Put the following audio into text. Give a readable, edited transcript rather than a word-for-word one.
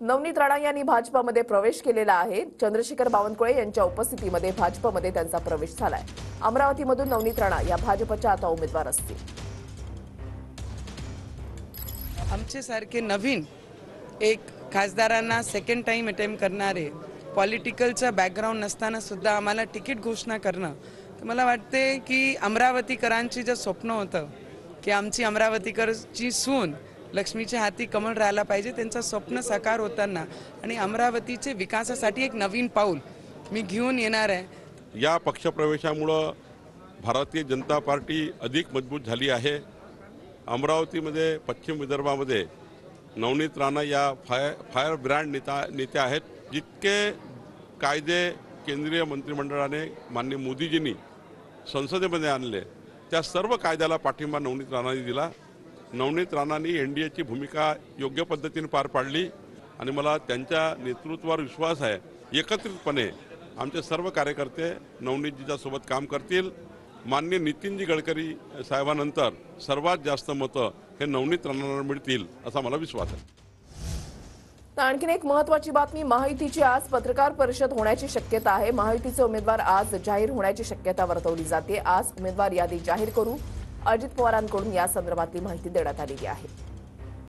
नवनीत राणा यांनी भाजपमध्ये प्रवेश केलेला आहे। चंद्रशेखर बावनकुळे यांच्या उपस्थितीमध्ये भाजपमध्ये त्यांचा प्रवेश झालाय। अमरावतीमधून नवनीत राणा या भाजपच्या आता उमेदवार असतील। आमचे सारखे नवीन एक खासदारांना सेकंड टाइम अटेम्प्ट करणारे पॉलिटिकलचा बॅकग्राऊंड नसताना सुद्धा आम्हाला तिकीट घोषणा करणं, तर मला वाटते की अमरावतीकरांची जे स्वप्न होतं की आमची अमरावतीकरची सून लक्ष्मीच्या हाती कमळ राहायला पाहिजे, त्यांचं स्वप्न साकार होताना आणि अमरावतीचे विकासासाठी एक नवीन पाऊल मी घेऊन येणार आहे। या पक्षप्रवेशामुळे भारतीय जनता पार्टी अधिक मजबूत झाली आहे। अमरावतीमध्ये पश्चिम विदर्भामध्ये नवनीत राणा या फायर ब्रँड नेत्या आहेत। जितके कायदे केंद्रीय मंत्रिमंडळाने माननीय मोदीजींनी संसदेमध्ये आणले त्या सर्व कायद्याला पाठिंबा नवनीत राणांनी दिला। नवनीत राणांनी एनडीएची भूमिका योग्य पद्धतीने पार पाडली आणि मला त्यांच्या नेतृत्वावर विश्वास आहे। एकत्रितपणे आमचे सर्व कार्यकर्ते नवनीतजीच्या सोबत काम करतील। माननीय नितीनजी गडकरी साहेबांनंतर सर्वात जास्त मतं हे नवनीत राणांना मिळतील असा मला विश्वास आहे। आणखीन एक महत्त्वाची बातमी, महायुतीची आज पत्रकार परिषद होण्याची शक्यता आहे। महायुतीचे उमेदवार आज जाहीर होण्याची शक्यता वर्तवली जाते। आज उमेदवार यादी जाहीर करू अजित पवारांकडून या संदर्भातली माहिती देण्यात आलेली आहे।